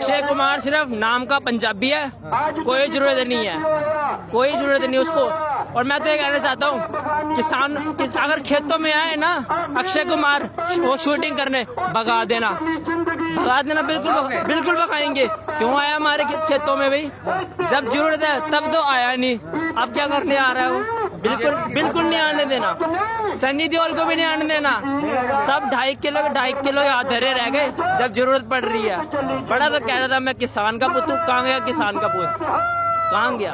अक्षय कुमार सिर्फ नाम का पंजाबी है, कोई जरूरत नहीं है, कोई जरूरत नहीं उसको। और मैं तो ये कहना चाहता हूँ किसान अगर खेतों में आए ना अक्षय कुमार वो शूटिंग करने, भगा देना, बिल्कुल भगाएंगे। क्यों आया हमारे खेतों में भाई? जब जरूरत है तब तो आया नहीं, अब क्या करने आ रहा है वो? बिल्कुल नहीं आने देना, सनी देओल को भी नहीं आने देना। सब 2.5 किलो हाथ धरे रह गए जब जरूरत पड़ रही है। बड़ा तो कह रहा था मैं किसान का पुत हूँ, कहाँ गया किसान का पुत, कहाँ गया?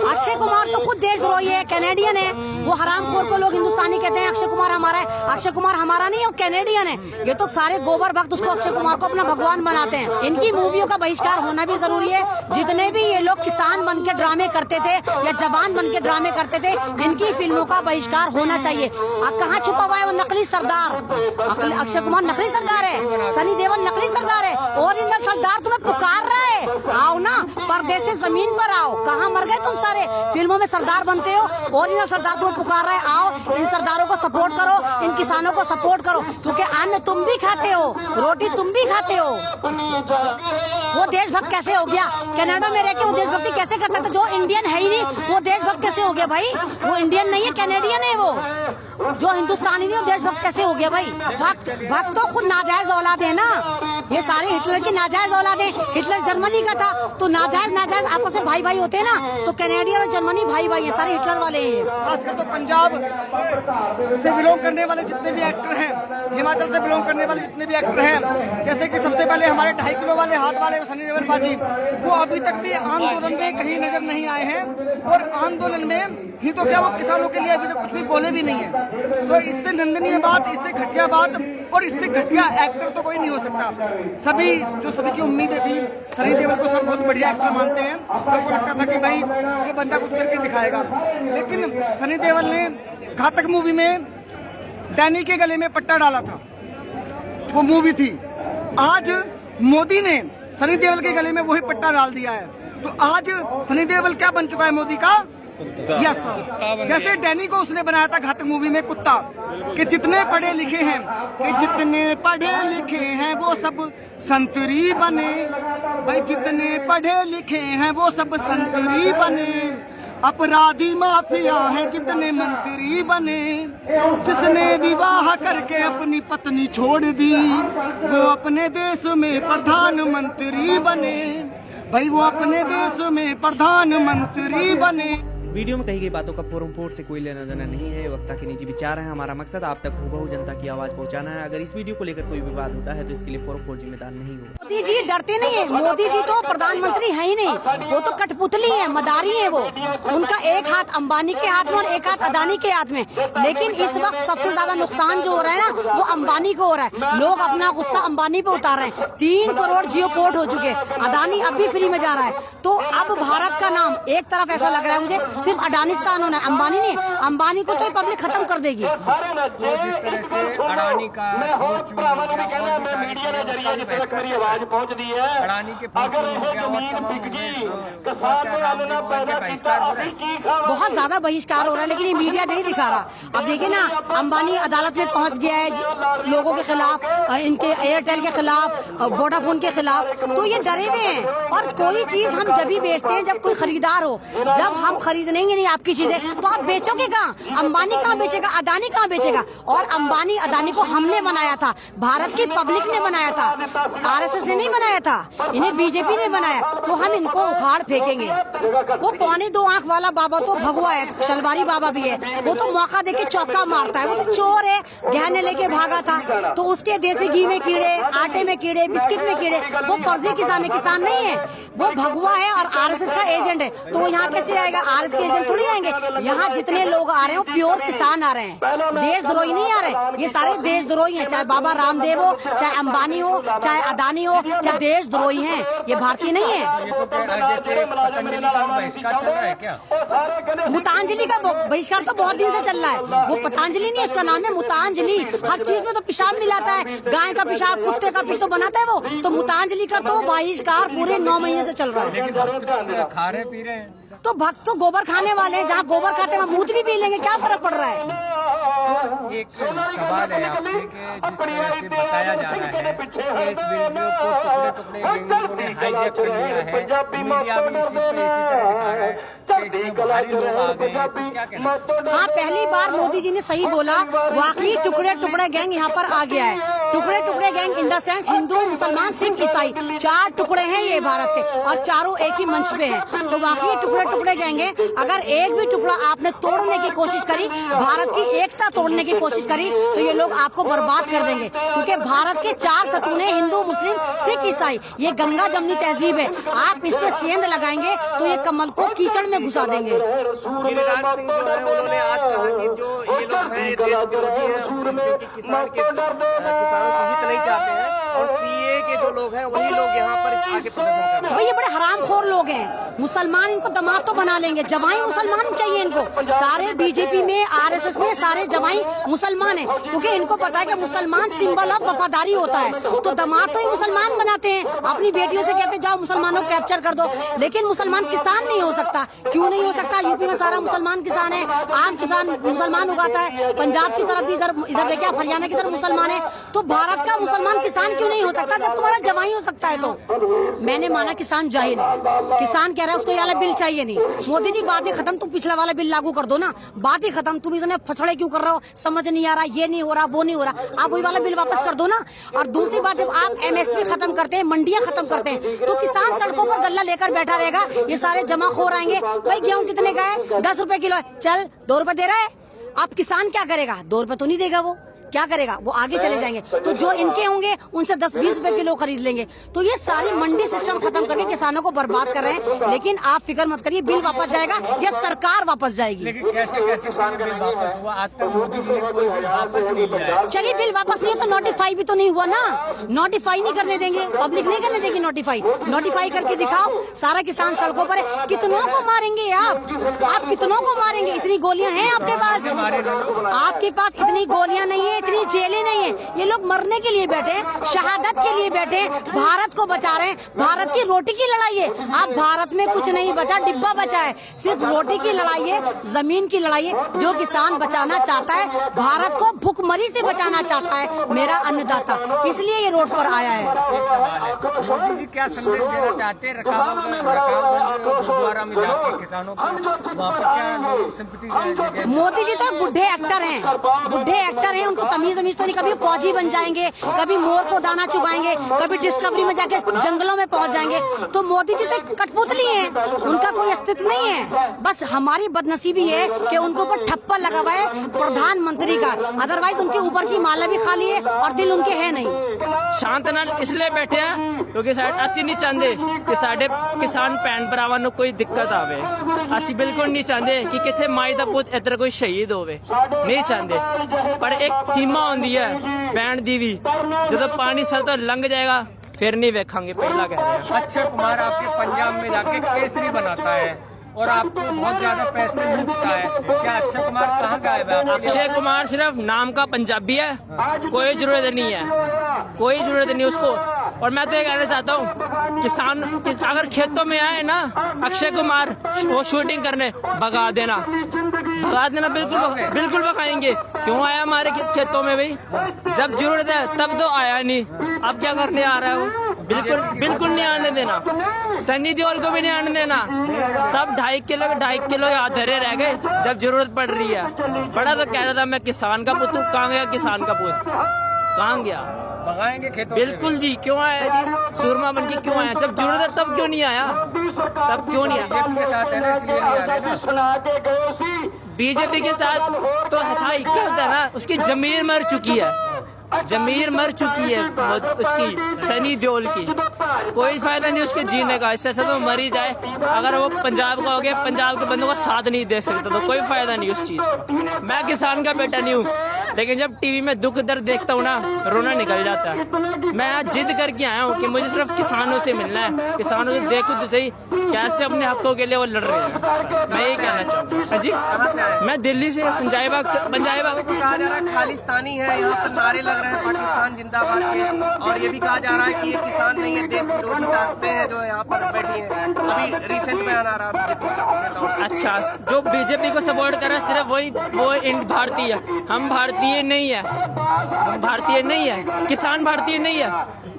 अक्षय कुमार तो खुद देशद्रोही है, कैनेडियन है। वो हरामखोर को लोग हिंदुस्तानी कहते हैं, अक्षय कुमार हमारा है। अक्षय कुमार हमारा नहीं है, वो कैनेडियन है। ये तो सारे गोबर भक्त उसको अक्षय कुमार को अपना भगवान बनाते हैं। इनकी मूवियों का बहिष्कार होना भी जरूरी है। जितने भी ये लोग किसान बन के ड्रामे करते थे या जवान बन के ड्रामे करते थे, इनकी फिल्मों का बहिष्कार होना चाहिए। कहाँ छुपा हुआ है वो नकली सरदार? अक्षय कुमार नकली सरदार है, सनी देओल नकली सरदार है, ओरिजिनल सरदार तुम्हें पुकार रहा है। आओ ना, पर्दे से जमीन पर आओ। कहाँ मर गए तुम सारे? फिल्मों में सरदार बनते हो, ओरिजिनल सरदार तुम्हें पुकार रहा है। आओ, इन सरदारों को सपोर्ट करो, इन किसानों को सपोर्ट करो, क्योंकि अन्न तुम भी खाते हो, रोटी तुम भी खाते हो। वो देशभक्त कैसे हो गया? कनाडा में रह के वो देशभक्ति कैसे करता था? जो इंडियन है ही नहीं वो देशभक्त कैसे हो गया भाई? वो इंडियन नहीं है, कैनेडियन है। वो जो हिंदुस्तानी नहीं, वो देशभक्त कैसे हो गया भाई? भक्त तो खुद नाजायज औलाद है ना। ये सारे हिटलर की नाजायज औलाद है। हिटलर जर्मनी का था, तो नाजायज आपस में भाई भाई होते हैं ना। तो कैनेडियन और जर्मनी भाई भाई है, सारे हिटलर वाले हैं। खासकर तो पंजाब से बिलोंग करने वाले जितने भी एक्टर हैं, हिमाचल से बिलोंग करने वाले जितने भी एक्टर हैं, जैसे कि सबसे पहले हमारे 2.5 किलो वाले हाथ वाले सनी देओल बाजी, वो अभी तक भी आंदोलन में कहीं नजर नहीं आए हैं। और आंदोलन में ही तो क्या, वो किसानों के लिए अभी तक कुछ भी बोले भी नहीं है। तो इससे निंदनीय बात, इससे घटिया बात और इससे घटिया एक्टर तो कोई नहीं हो सकता। सभी की उम्मीदें थी, सनी देओल को सब बहुत बढ़िया एक्टर मानते हैं, सबको लगता था कि भाई ये बंदा कुछ करके दिखाएगा। लेकिन सनी देओल ने घातक मूवी में डैनी के गले में पट्टा डाला था, वो मूवी थी। आज मोदी ने सनी देओल के गले में वही पट्टा डाल दिया है। तो आज सनी देओल क्या बन चुका है? मोदी का यस। जैसे डैनी को उसने बनाया था घातक मूवी में कुत्ता, कि जितने पढ़े लिखे हैं, कि जितने पढ़े लिखे हैं वो सब संतरी बने। भाई जितने पढ़े लिखे हैं वो सब संतरी बने, अपराधी माफिया हैं जितने मंत्री बने। जिसने विवाह करके अपनी पत्नी छोड़ दी, वो अपने देश में प्रधानमंत्री बने। भाई वो अपने देश में प्रधानमंत्री बने। वीडियो में कही गई बातों का पूर्ण से कोई लेना देना नहीं है, वक्ता के निजी विचार है। हमारा मकसद आप तक हूबहू जनता की आवाज पहुंचाना है। अगर इस वीडियो को लेकर कोई विवाद होता है तो इसके लिए फौरन जिम्मेदार नहीं हो। मोदी जी डरते नहीं है, मोदी जी तो प्रधानमंत्री है ही नहीं, वो तो कठपुतली है, मदारी है। वो उनका एक हाथ अंबानी के हाथ में और एक हाथ अदानी के हाथ में। लेकिन इस वक्त सबसे ज्यादा नुकसान जो हो रहा है ना, वो अंबानी को हो रहा है। लोग अपना गुस्सा अंबानी पे उतार रहे हैं। 3 करोड़ जियो पोर्ट हो चुके, अदानी अब भी फ्री में जा रहा है। तो अब भारत का नाम एक तरफ ऐसा लग रहा है मुझे सिर्फ अडानिस्तान होना है, अंबानी नहीं। अंबानी को तो पब्लिक खत्म कर देगी। तो जिस तरह से अडानी का बहुत ज्यादा बहिष्कार हो रहा है, लेकिन ये मीडिया नहीं दिखा रहा। अब देखिए ना, अंबानी अदालत में पहुंच गया है लोगों के खिलाफ, इनके एयरटेल के खिलाफ, वोडाफोन के खिलाफ। तो ये डरे हुए हैं। और कोई चीज हम जब भी बेचते हैं जब कोई खरीदार हो, जब हम खरीदने नहीं आपकी चीजें तो आप बेचोगे कहाँ? अंबानी कहाँ बेचेगा? अदानी कहाँ बेचेगा? और अंबानी अदानी को हमने बनाया था, भारत की पब्लिक ने बनाया था, आरएसएस ने नहीं बनाया था, इन्हें बीजेपी ने बनाया। तो हम इनको उखाड़ फेंकेंगे। वो 2.25 आंख वाला बाबा तो भगवा है, शलवारी बाबा भी है, वो तो मौका देके चौका मारता है। वो तो चोर है, गहने लेके भागा था, तो उसके देसी घी में कीड़े, आटे में कीड़े, बिस्किट में कीड़े। वो फर्जी किसान नहीं है, वो भगवा है और आरएसएस का एजेंट है। तो यहाँ कैसे आएगा? आरएसएस के एजेंट थोड़ी आएंगे। यहाँ जितने लोग आ रहे हो प्योर किसान आ रहे हैं, देशद्रोही नहीं आ रहे। ये सारे देशद्रोही हैं, चाहे बाबा रामदेव हो, चाहे अंबानी हो, चाहे अदानी हो, चाहे देशद्रोही हैं। ये भारतीय नहीं है। मुतांजलि का बहिष्कार तो बहुत दिन से चल रहा है। वो पतंजलि नहीं, उसका नाम है मुतांजलि। हर चीज में तो पेशाब मिलाता है, गाय का पेशाब, कुत्ते का पेशाब तो बनाता है वो। तो मुतांजलि का तो बहिष्कार पूरे 9 महीने से चल रहा है। खा रहे पी रहे हैं, तो भक्त तो गोबर खाने वाले हैं, जहाँ गोबर खाते हैं वहाँ मूत भी पी लेंगे, क्या फर्क पड़ रहा है? तो एक सवाल है आपसे कि जिस तरह से बताया जा रहा है कि इस वीडियो को टुकड़े टुकड़े गैंगों ने हाईजैक कर लिया है, मीडिया भी इसी तरह दिखा रहा है कि इसमें भारी लोग आ गए हैं, तो क्या कहना? हाँ, पहली बार मोदी जी ने सही बोला, वाकई टुकड़े टुकड़े गैंग यहाँ पर आ गया है। टुकड़े टुकड़े gang in the sense Hindu, मुसलमान, सिख, ईसाई, 4 टुकड़े हैं ये भारत के, और चारों एक ही मंच पे हैं। तो वाकई टुकड़े टुकड़े गैंग है। अगर एक भी टुकड़ा आपने तोड़ने की कोशिश करी, भारत की एकता तोड़ने की कोशिश करी, तो ये लोग आपको बर्बाद कर देंगे। क्योंकि भारत के 4 सतून हैं, हिंदू, मुस्लिम, सिख, ईसाई। ये गंगा जमनी तहजीब है। आप इस पे सेंध लगाएंगे तो ये कमल को कीचड़ में घुसा देंगे। गिरिराज सिंह जो है उन्होंने आज कहा कि जो ये लोग हैं ये देश विरोधी है, क्योंकि किसानों की हित नहीं चाहते हैं, और सीए के जो लोग हैं वही लोग यहाँ पर आके प्रदर्शन कर रहे हैं। भाई ये बड़े हरामखोर लोग हैं। मुसलमान इनको दामाद तो बना लेंगे, जवाई मुसलमान चाहिए इनको। सारे बीजेपी में, आरएसएस में सारे जवाई मुसलमान हैं, क्योंकि इनको पता है कि मुसलमान सिंबल ऑफ वफादारी होता है। तो दामाद तो ही मुसलमान बनाते हैं, अपनी बेटियों से कहते जाओ मुसलमानों को कैप्चर कर दो। लेकिन मुसलमान किसान नहीं हो सकता। क्यों नहीं हो सकता? यूपी में सारा मुसलमान किसान है, आम किसान मुसलमान उगाता है। पंजाब की तरफ भी इधर देखिए, हरियाणा की तरफ मुसलमान है। तो भारत का मुसलमान किसान क्यों नहीं हो सकता जब तुम्हारा जवाई हो सकता है? तो मैंने माना किसान जाहिल है। किसान कह रहा है उसको ये वाला बिल चाहिए नहीं। मोदी जी बात ही खत्म, तुम पिछला वाला बिल लागू कर दो ना, बात ही खत्म। तुम इतने फछड़े क्यों कर रहे हो? समझ नहीं आ रहा, ये नहीं हो रहा, वो नहीं हो रहा। आप वही वाला बिल वापस कर दो ना। और दूसरी बात, जब आप एमएसपी खत्म करते हैं, मंडियां खत्म करते हैं, तो किसान सड़कों पर गल्ला लेकर बैठा रहेगा। ये सारे जमाखोर आएंगे, भाई गेहूं कितने का है? 10 रुपए किलो है, चल 2 रुपए दे रहा है। अब किसान क्या करेगा? 2 रुपए तो नहीं देगा, वो क्या करेगा? वो आगे चले जाएंगे। तो जो इनके होंगे उनसे 10-20 रुपए किलो खरीद लेंगे। तो ये सारी मंडी सिस्टम खत्म करके किसानों को बर्बाद कर रहे हैं। लेकिन आप फिक्र मत करिए, बिल वापस जाएगा या सरकार वापस जाएगी। लेकिन कैसे कैसे बिल वापस हुआ? आज तक मोदी जी ने कोई बिल वापस नहीं लिया है। चलिए, बिल वापस नहीं है तो नोटिफाई भी तो नहीं हुआ ना। नोटिफाई नहीं करने देंगे, पब्लिक नहीं करने देगी नोटिफाई। नोटिफाई करके दिखाओ। सारा किसान सड़कों पर है। कितनों को मारेंगे आप कितनों को मारेंगे? इतनी गोलियां हैं आपके पास? आपके पास इतनी गोलियां नहीं है, इतनी जेलें नहीं है। ये लोग मरने के लिए बैठे, शहादत के लिए बैठे, भारत को बचा रहे हैं। भारत की रोटी की लड़ाई है। अब भारत में कुछ नहीं बचा, डिब्बा बचा है। सिर्फ रोटी की लड़ाई है, जमीन की लड़ाई है। जो किसान बचाना चाहता है, भारत को भूखमरी से बचाना चाहता है, मेरा अन्नदाता, इसलिए ये रोड पर आया है। एक सवाल है, मोदी जी क्या संदेश देना चाहते हैं? रकाबगंज गुरुद्वारा में जाके किसानों को वहाँ पर क्या सिंपैथी? मोदी जी तो बुढ़े एक्टर हैं, उनको तमीज तो नहीं। कभी फौजी बन जाएंगे, कभी मोर को दाना चुगाएंगे, कभी डिस्कवरी में जाके जंगलों में पहुंच जाएंगे। तो मोदी जी तो कठपुतली हैं, उनका कोई अस्तित्व नहीं है। बस हमारी बदनसीबी है कि उनको ऊपर ठप्पा लगा हुआ है प्रधानमंत्री का। अदरवाइज उनके ऊपर की माला भी खाली है और दिल उनके है नहीं। शांत नाल इसलिए बैठे हैं क्योंकि असी नहीं चाहते कि साडे किसान भैन भरावां नूं कोई दिक्कत आवे। असी बिल्कुल नहीं चाहते कि किथे माई दा पुत इधर कोई शहीद होवे, नहीं चाहते। पर एक सीमा होंदी है बैंड दी भी, जब पानी सर तो लंघ जाएगा फिर नहीं वेखांगे। पहला कह रहे हैं अक्षय कुमार आपके पंजाब में जाके केसरी बनाता है और आपको बहुत ज्यादा पैसे लूटता है। क्या अक्षय कुमार कहाँ गायब है? अक्षय कुमार सिर्फ नाम का पंजाबी है, कोई जरूरत नहीं है, कोई जरूरत नहीं उसको। और मैं तो ये कहना चाहता हूँ, किसान अगर खेतों में आए ना अक्षय कुमार वो शूटिंग करने, भगा देना बिल्कुल भगाएंगे। क्यों आया हमारे खेतों में भाई? जब जरूरत है तब तो आया नहीं, अब क्या करने आ रहा है वो? बिल्कुल नहीं आने देना। सनी देओल को भी नहीं आने देना। सब 2.5 किलो हाथ धरे रह गए जब जरूरत पड़ रही है। बड़ा तो कह रहा था मैं किसान का पुत हूँ, कहाँ गया किसान का पुत? कहाँ गया? भगाएंगे खेतों? बिल्कुल जी। क्यों आया जी? सूरमा बन के क्यों आया? जब जरूरत है तब क्यों नहीं आया? तब क्यों नहीं आया? के साथ है ना, इसलिए नहीं आ रहे ना। बीजेपी के साथ तो था ही, क्या होता है ना, उसकी जमीर मर चुकी है, जमीर मर चुकी है उसकी, सनी देओल की। कोई फायदा नहीं उसके जीने का, इससे अच्छा तो मर ही जाए। अगर वो पंजाब का हो गया, पंजाब के बंदों का साथ नहीं दे सकता तो कोई फायदा नहीं उस चीज का। मैं किसान का बेटा नहीं हूँ, लेकिन जब टीवी में दुख दर्द देखता हूँ ना, रोना निकल जाता है। मैं आज जिद करके आया हूँ कि मुझे सिर्फ किसानों से मिलना है, किसानों से देखो तो सही कैसे अपने हकों के लिए वो लड़ रहे हैं। बस मैं यही कहना चाहूँगा। हाँ जी, मैं दिल्ली से पंजाब तो कहा जा रहा है खालिस्तानी है, यहाँ पर नारे लग रहे हैं पाकिस्तान जिंदाबाद के, और ये भी कहा जा रहा है कि ये किसान नहीं है, देश विरोधी ताकतें हैं जो यहाँ पर बैठी हैं। अभी रिसेंट बयान आ रहा है बीजेपी। अच्छा, जो बीजेपी को सपोर्ट कर रहा है सिर्फ वो भारतीय, हम भारतीय नहीं है, हम भारतीय नहीं है, किसान भारतीय नहीं है।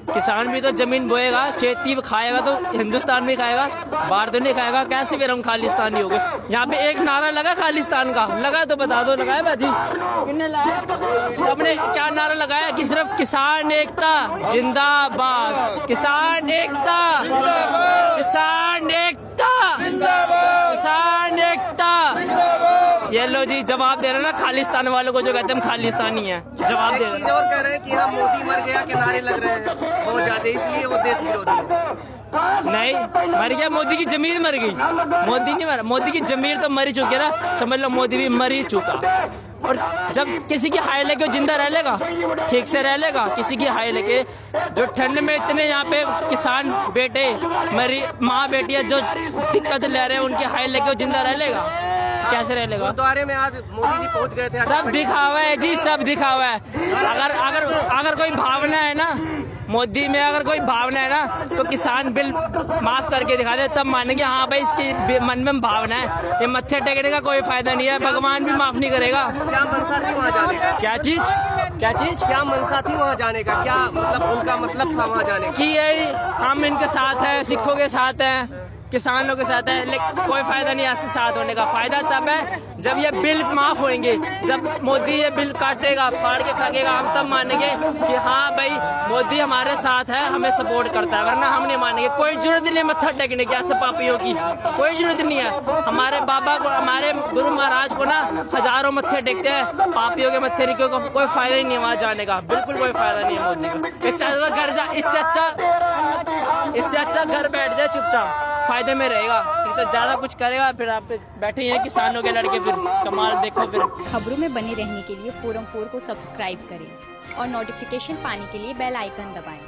किसान भी तो जमीन बोएगा, खेती खाएगा तो हिंदुस्तान भी खाएगा, बाहर तो नहीं खाएगा। कैसे फिर हम खालिस्तानी हो गए? यहाँ पे एक नारा लगा खालिस्तान का, लगा तो बता दो, लगाया बाजी? किसने लाया? सबने क्या नारा लगाया कि सिर्फ किसान एकता जिंदाबाद, किसान एकता, किसान एकता, किसान एकता। ये लो जी जवाब दे रहे ना खालिस्तान वालों को जो कहते हैं हम खालिस्तानी हैं, जवाब दे रहे हैं। और कह रहे हैं कि हम मोदी मर गया के नारे लग रहे हैं बहुत ज्यादा, इसलिए वो देश विरोधी है। नहीं मर गया, मोदी की जमीर मर गई, मोदी नहीं मरा, मोदी की जमीर तो मर ही चुकी ना, समझ लो मोदी भी मर ही चुका। और जब किसी की हाई लेके जिंदा रह लेगा, ठीक से रह लेगा, किसी की हाई लेके जो ठंड में इतने यहाँ पे किसान बेटे मरी माँ बेटियां जो दिक्कत ले रहे हैं उनकी हाई लेके जिंदा रह लेगा, कैसे रह लेगा? गुरुद्वारे में आज मोदी जी पहुंच गए थे। सब दिखावा है जी, सब दिखावा है। अगर कोई भावना है ना मोदी में, अगर कोई भावना है ना तो किसान बिल माफ करके दिखा दे, तब मानेंगे हाँ भाई इसकी मन में भावना है। ये मत्थे टेकने का कोई फायदा नहीं है, भगवान भी माफ नहीं करेगा। क्या मनसा थी वहाँ जाने का? क्या चीज क्या मनसा थी वहाँ जाने का? क्या मतलब उनका मतलब था वहाँ जाने का? कि यही हम इनके साथ हैं, सिखों के साथ हैं, किसानों के साथ है, लेकिन कोई फायदा नहीं ऐसे साथ होने का। फायदा तब है जब ये बिल माफ होंगे, जब मोदी ये बिल काटेगा, फाड़ के फेंकेगा, हम तब मानेंगे कि हाँ भाई मोदी हमारे साथ है, हमें सपोर्ट करता है, वरना हम नहीं मानेंगे। कोई जरूरत नहीं मत्था टेकने की ऐसे पापियों की, कोई जरूरत नहीं है। हमारे बाबा को, हमारे गुरु महाराज को ना हजारों मत्थे टेकते हैं, पापियों के मत्थे टेकने को कोई फायदा ही नहीं वहाँ जाने का, बिल्कुल कोई फायदा नहीं है मोदी का। इससे अच्छा घर जा, इससे अच्छा घर बैठ जाए चुपचाप, फायदे में रहेगा। फिर तो ज्यादा कुछ करेगा, फिर आप बैठे हैं किसानों के लड़के, फिर कमाल देखो। फिर खबरों में बने रहने के लिए फोरम 4 को सब्सक्राइब करें और नोटिफिकेशन पाने के लिए बेल आइकन दबाएं।